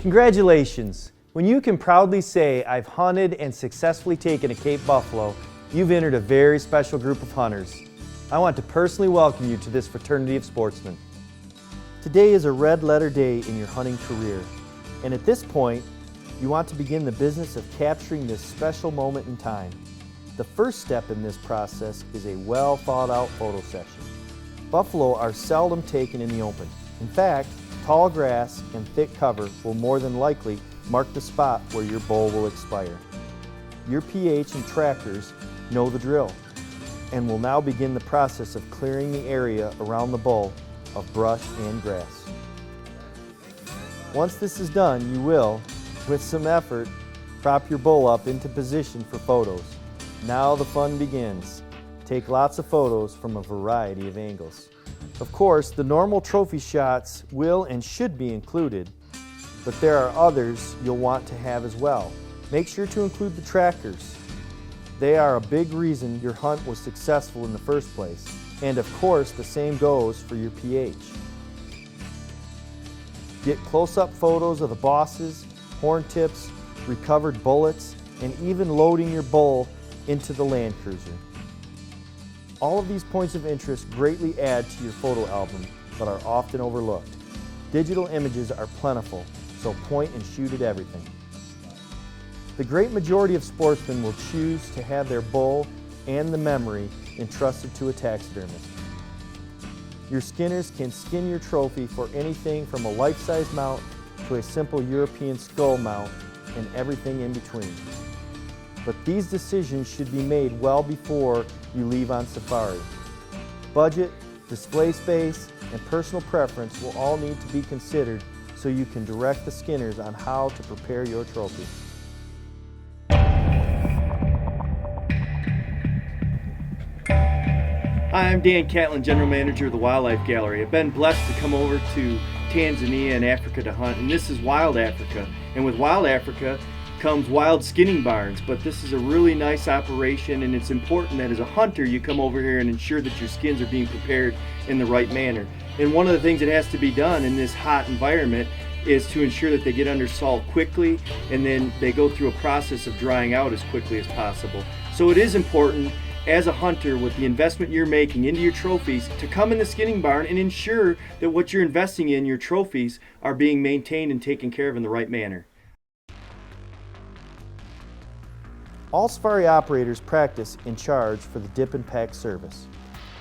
Congratulations! When you can proudly say, I've hunted and successfully taken a Cape buffalo, you've entered a very special group of hunters. I want to personally welcome you to this fraternity of sportsmen. Today is a red letter day in your hunting career, and at this point, you want to begin the business of capturing this special moment in time. The first step in this process is a well thought out photo session. Buffalo are seldom taken in the open. In fact, tall grass and thick cover will more than likely mark the spot where your bull will expire. Your PH and trackers know the drill and will now begin the process of clearing the area around the bull of brush and grass. Once this is done, you will, with some effort, prop your bull up into position for photos. Now the fun begins. Take lots of photos from a variety of angles. Of course, the normal trophy shots will and should be included, but there are others you'll want to have as well. Make sure to include the trackers. They are a big reason your hunt was successful in the first place. And of course, the same goes for your PH. Get close-up photos of the bosses, horn tips, recovered bullets, and even loading your bull into the Land Cruiser. All of these points of interest greatly add to your photo album, but are often overlooked. Digital images are plentiful, so point and shoot at everything. The great majority of sportsmen will choose to have their bull and the memory entrusted to a taxidermist. Your skinners can skin your trophy for anything from a life-size mount to a simple European skull mount and everything in between. But these decisions should be made well before you leave on safari. Budget, display space, and personal preference will all need to be considered so you can direct the skinners on how to prepare your trophy. Hi, I'm Dan Catlin, General Manager of the Wildlife Gallery. I've been blessed to come over to Tanzania and Africa to hunt, and this is Wild Africa. And with Wild Africa comes wild skinning barns, but this is a really nice operation, and it's important that as a hunter you come over here and ensure that your skins are being prepared in the right manner. And one of the things that has to be done in this hot environment is to ensure that they get under salt quickly, and then they go through a process of drying out as quickly as possible. So it is important as a hunter, with the investment you're making into your trophies, to come in the skinning barn and ensure that what you're investing in, your trophies, are being maintained and taken care of in the right manner. All safari operators practice and charge for the dip and pack service.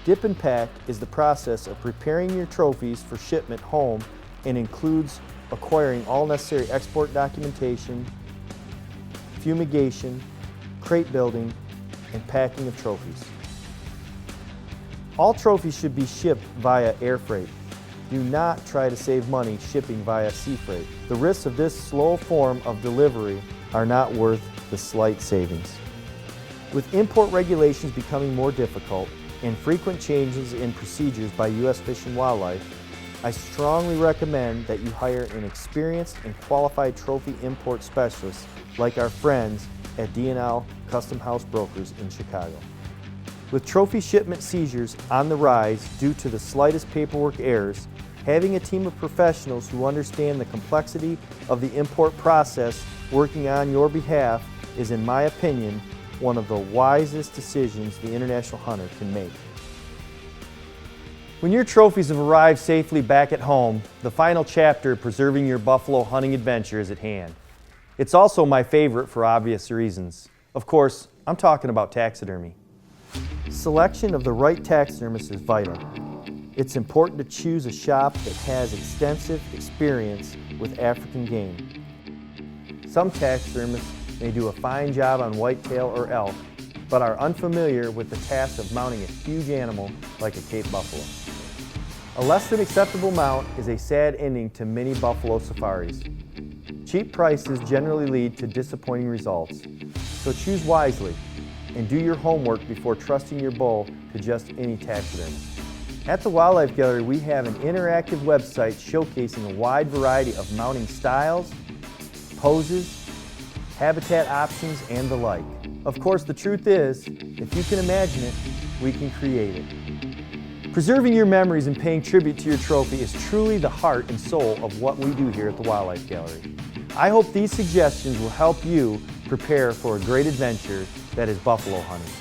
Dip and pack is the process of preparing your trophies for shipment home and includes acquiring all necessary export documentation, fumigation, crate building, and packing of trophies. All trophies should be shipped via air freight. Do not try to save money shipping via sea freight. The risks of this slow form of delivery are not worth the slight savings. With import regulations becoming more difficult and frequent changes in procedures by U.S. Fish and Wildlife, I strongly recommend that you hire an experienced and qualified trophy import specialist like our friends at D&L Custom House Brokers in Chicago. With trophy shipment seizures on the rise due to the slightest paperwork errors, having a team of professionals who understand the complexity of the import process working on your behalf is, in my opinion, one of the wisest decisions the international hunter can make. When your trophies have arrived safely back at home, the final chapter of preserving your buffalo hunting adventure is at hand. It's also my favorite for obvious reasons. Of course, I'm talking about taxidermy. Selection of the right taxidermist is vital. It's important to choose a shop that has extensive experience with African game. Some taxidermists may do a fine job on whitetail or elk, but are unfamiliar with the task of mounting a huge animal like a Cape buffalo. A less than acceptable mount is a sad ending to many buffalo safaris. Cheap prices generally lead to disappointing results, so choose wisely and do your homework before trusting your bull to just any taxidermist. At the Wildlife Gallery, we have an interactive website showcasing a wide variety of mounting styles, poses, habitat options, and the like. Of course, the truth is, if you can imagine it, we can create it. Preserving your memories and paying tribute to your trophy is truly the heart and soul of what we do here at the Wildlife Gallery. I hope these suggestions will help you prepare for a great adventure that is buffalo hunting.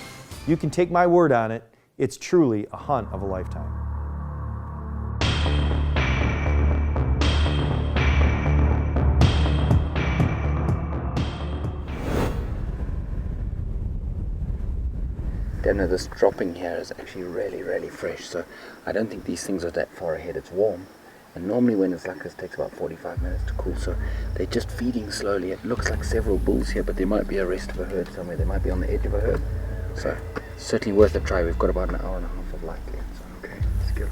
You can take my word on it, it's truly a hunt of a lifetime. Dana, this dropping here is actually really fresh, so I don't think these things are that far ahead. It's warm, and normally when it's like this it takes about 45 minutes to cool, so they're just feeding slowly. It looks like several bulls here, but there might be a rest of a herd somewhere. They might be on the edge of a herd, so certainly worth a try. We've got about an hour and a half of light left, so okay, let's go.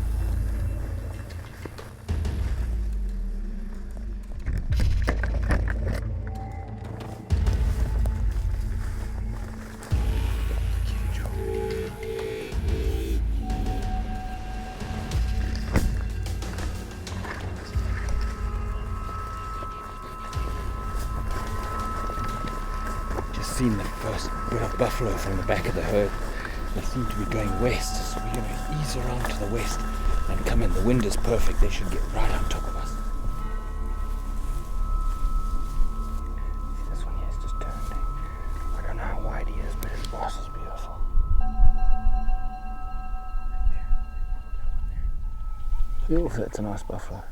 Seen the first bit of buffalo from the back of the herd. They seem to be going west, so we're going to ease around to the west and come in. The wind is perfect. They should get right on top of us. See, this one here is just turned. I don't know how wide he is, but his boss is beautiful. Beautiful. It's a nice buffalo.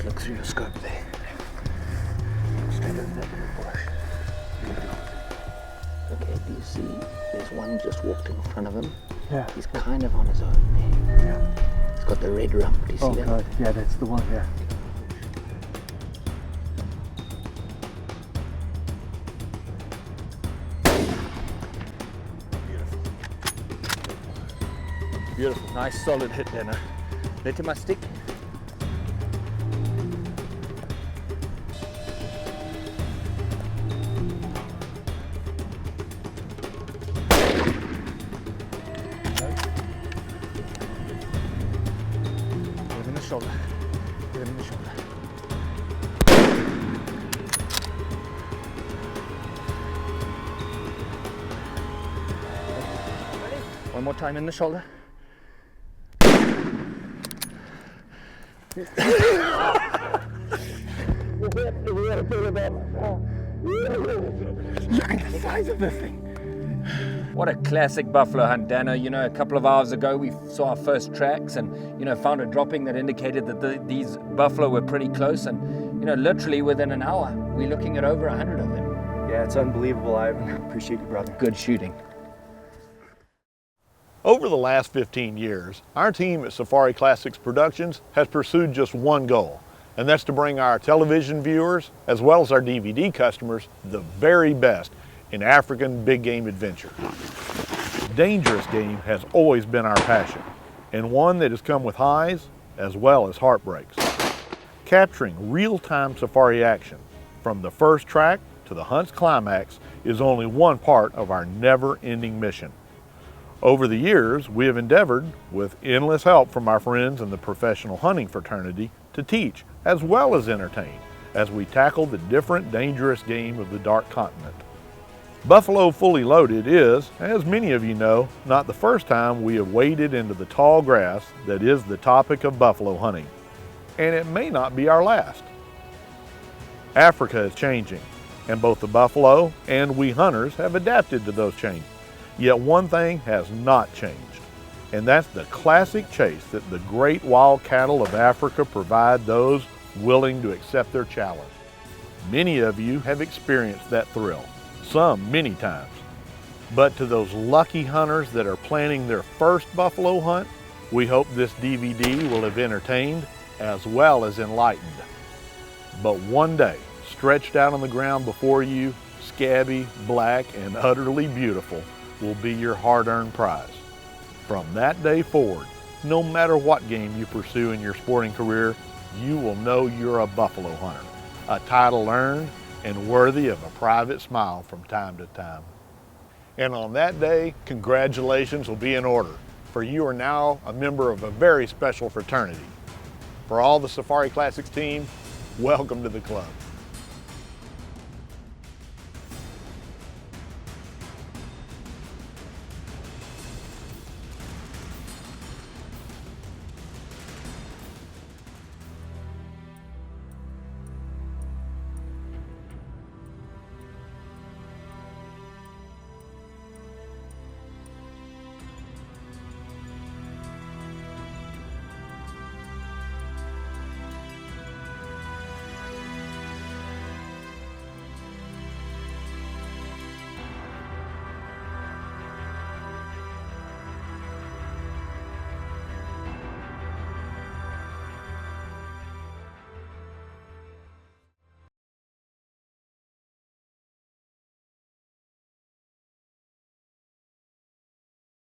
Look through your scope there. Straight over that little bush. Okay, do you see? There's one just walked in front of him. Yeah. He's kind of on his own there. Yeah. He's got the red rump. Do you see that? God. Yeah, that's the one, yeah. Beautiful. Nice solid hit there now. Let him stick. Shoulder. Get him in the shoulder. Ready? One more time in the shoulder. Look at the size of this thing. What a classic buffalo hunt, Dano. You know, a couple of hours ago we saw our first tracks and, you know, found a dropping that indicated that these buffalo were pretty close, and, you know, literally within an hour we're looking at over 100 of them. Yeah, it's unbelievable. I appreciate you, brother. Good shooting. Over the last 15 years, our team at Safari Classics Productions has pursued just one goal, and that's to bring our television viewers, as well as our DVD customers, the very best in African big game adventure. Dangerous game has always been our passion, and one that has come with highs as well as heartbreaks. Capturing real-time safari action, from the first track to the hunt's climax, is only one part of our never-ending mission. Over the years, we have endeavored, with endless help from our friends in the professional hunting fraternity, to teach as well as entertain as we tackle the different dangerous game of the Dark Continent. Buffalo Fully Loaded is, as many of you know, not the first time we have waded into the tall grass that is the topic of buffalo hunting, and it may not be our last. Africa is changing, and both the buffalo and we hunters have adapted to those changes. Yet one thing has not changed, and that's the classic chase that the great wild cattle of Africa provide those willing to accept their challenge. Many of you have experienced that thrill, some many times. But to those lucky hunters that are planning their first buffalo hunt, we hope this DVD will have entertained as well as enlightened. But one day, stretched out on the ground before you, scabby, black, and utterly beautiful, will be your hard-earned prize. From that day forward, no matter what game you pursue in your sporting career, you will know you're a buffalo hunter, a title earned and worthy of a private smile from time to time. And on that day, congratulations will be in order, for you are now a member of a very special fraternity. For all the Safari Classics team, welcome to the club.